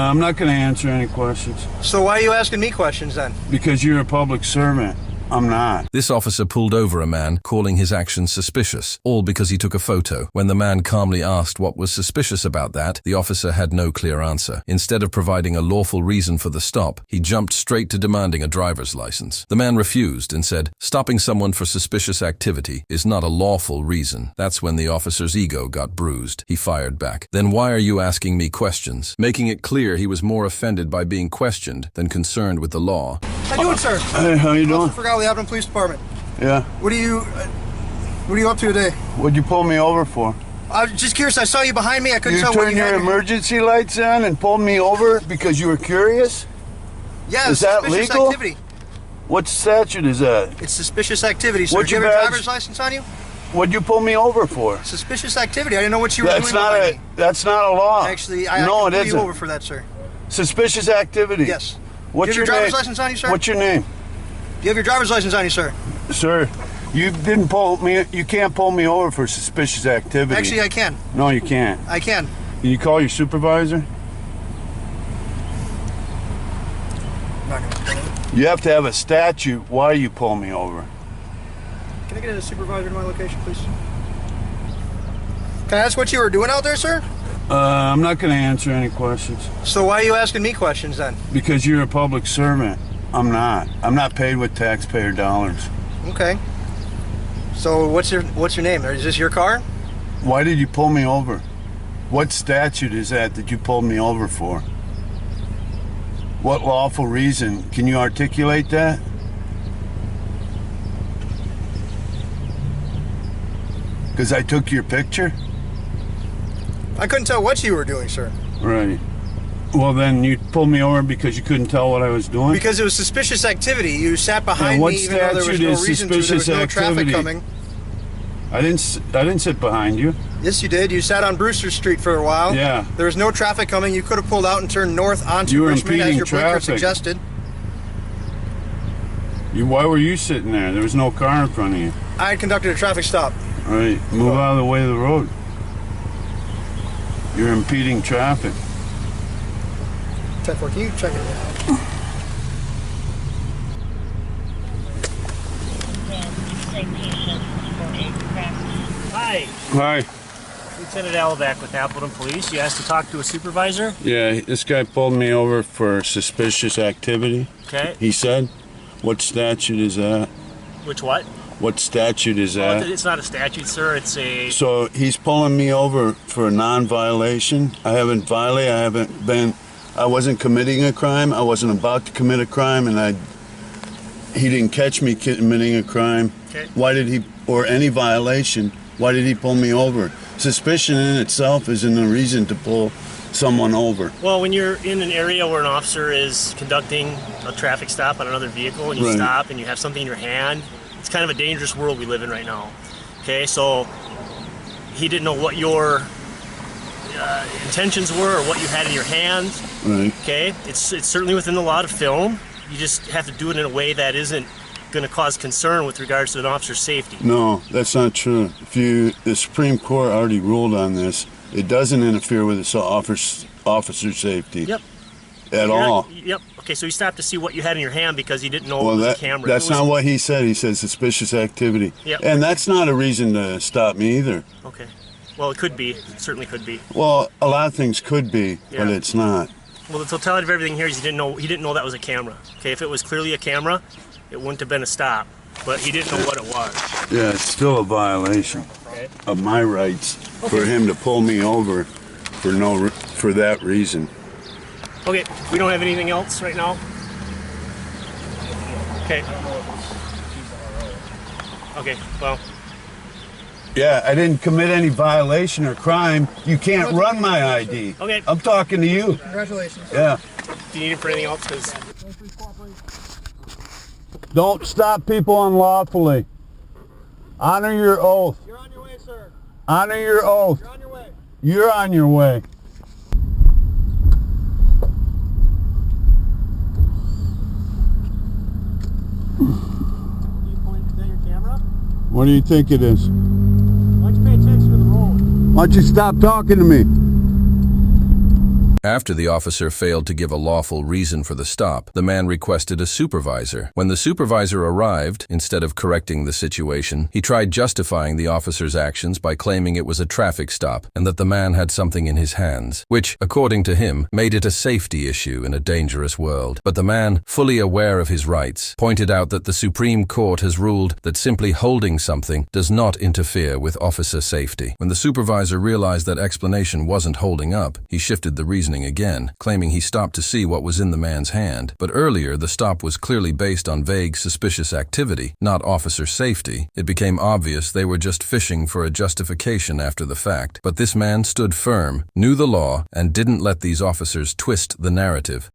I'm not going to answer any questions. So why are you asking me questions then? Because you're a public servant. I'm not. This officer pulled over a man, calling his actions suspicious, all because he took a photo. When the man calmly asked what was suspicious about that, the officer had no clear answer. Instead of providing a lawful reason for the stop, he jumped straight to demanding a driver's license. The man refused and said, "Stopping someone for suspicious activity is not a lawful reason." That's when the officer's ego got bruised. He fired back. "Then why are you asking me questions?" Making it clear he was more offended by being questioned than concerned with the law. How you doing, sir? Hey, how you doing? The Abilene Police Department. Yeah. What are you up to today? What'd you pull me over for? I was just curious. I saw you behind me. I couldn't tell You what turned you your had. emergency lights on and pulled me over because you were curious? Yeah, Is that suspicious legal? activity. What statute is that? It's suspicious activity, sir. What's Do you your have a badge? driver's license on you? What'd you pull me over for? Suspicious activity. I didn't know what you were That's doing not behind a. me. That's not a law. Actually, I no, can it pull isn't. you over for that, sir. Suspicious activity. Yes. What's Do you have your name? driver's license on you, sir? What's your name? Do you have your driver's license on you, sir? Sir, you didn't pull me. You can't pull me over for suspicious activity. Actually, I can. No, you can't. I can. Can you call your supervisor? I'm not gonna. You have to have a statute why you pull me over. Can I get a supervisor to my location, please? Can I ask what you were doing out there, sir? I'm not going to answer any questions. So why are you asking me questions then? Because you're a public servant. I'm not. I'm not paid with taxpayer dollars. Okay. So what's your name? Is this your car? Why did you pull me over? What statute is that you pulled me over for? What lawful reason? Can you articulate that? Because I took your picture? I couldn't tell what you were doing, sir. Right. Well, then you pulled me over because you couldn't tell what I was doing? Because it was suspicious activity. You sat behind me even though there was no reason to. There was no traffic coming. I didn't sit behind you. Yes, you did. You sat on Brewster Street for a while. Yeah. There was no traffic coming. You could have pulled out and turned north onto You were Richmond as impeding your blinker traffic. suggested. Why were you sitting there? There was no car in front of you. I had conducted a traffic stop. All right, move out of the way of the road. You're impeding traffic. 10-4, can you check it out? Hi, Hi. Lieutenant Alvac with Appleton Police. You asked to talk to a supervisor? Yeah, this guy pulled me over for suspicious activity. Okay. He said, what statute is that? Which what? What statute is Well, that? it's not a statute, sir. It's a... So he's pulling me over for a non-violation. I haven't violated, I wasn't committing a crime. I wasn't about to commit a crime, and he didn't catch me committing a crime. Okay. Why did he, or any violation, why did he pull me over? Suspicion in itself isn't a reason to pull someone over. Well, when you're in an area where an officer is conducting a traffic stop on another vehicle and you Right. stop and you have something in your hand, it's kind of a dangerous world we live in right now. Okay, so he didn't know what your intentions were or what you had in your hand. Right. Okay, it's certainly within the law to film. You just have to do it in a way that isn't going to cause concern with regards to an officer's safety. No, that's not true. The Supreme Court already ruled on this. It doesn't interfere with the officer's safety. Yep. At all. Yep. Okay, so he stopped to see what you had in your hand because he didn't know Well, it was a camera. that's not what he said. He said suspicious activity. Yep. And that's not a reason to stop me either. Okay. Well, it could be. It certainly could be. Well, a lot of things could be, but Yeah. it's not. Well, the totality of everything here is he didn't know that was a camera. Okay, if it was clearly a camera, it wouldn't have been a stop. But he didn't know what it was. Yeah, it's still a violation Okay. of my rights for him to pull me over for that reason. Okay, we don't have anything else right now? Okay. Okay, well, Yeah, I didn't commit any violation or crime. You can't run my ID. Okay. I'm talking to you. Congratulations. Yeah. do you need him for anything else? Because Don't stop people unlawfully. Honor your oath. You're on your way, sir. Honor your oath. You're on your way. You're on your way. Is that your camera? What do you think it is? Why don't you pay attention to the road? Why don't you stop talking to me? After the officer failed to give a lawful reason for the stop, the man requested a supervisor. When the supervisor arrived, instead of correcting the situation, he tried justifying the officer's actions by claiming it was a traffic stop and that the man had something in his hands, which, according to him, made it a safety issue in a dangerous world. But the man, fully aware of his rights, pointed out that the Supreme Court has ruled that simply holding something does not interfere with officer safety. When the supervisor realized that explanation wasn't holding up, he shifted the reasoning again, claiming he stopped to see what was in the man's hand. But earlier, the stop was clearly based on vague, suspicious activity, not officer safety. It became obvious they were just fishing for a justification after the fact. But this man stood firm, knew the law, and didn't let these officers twist the narrative.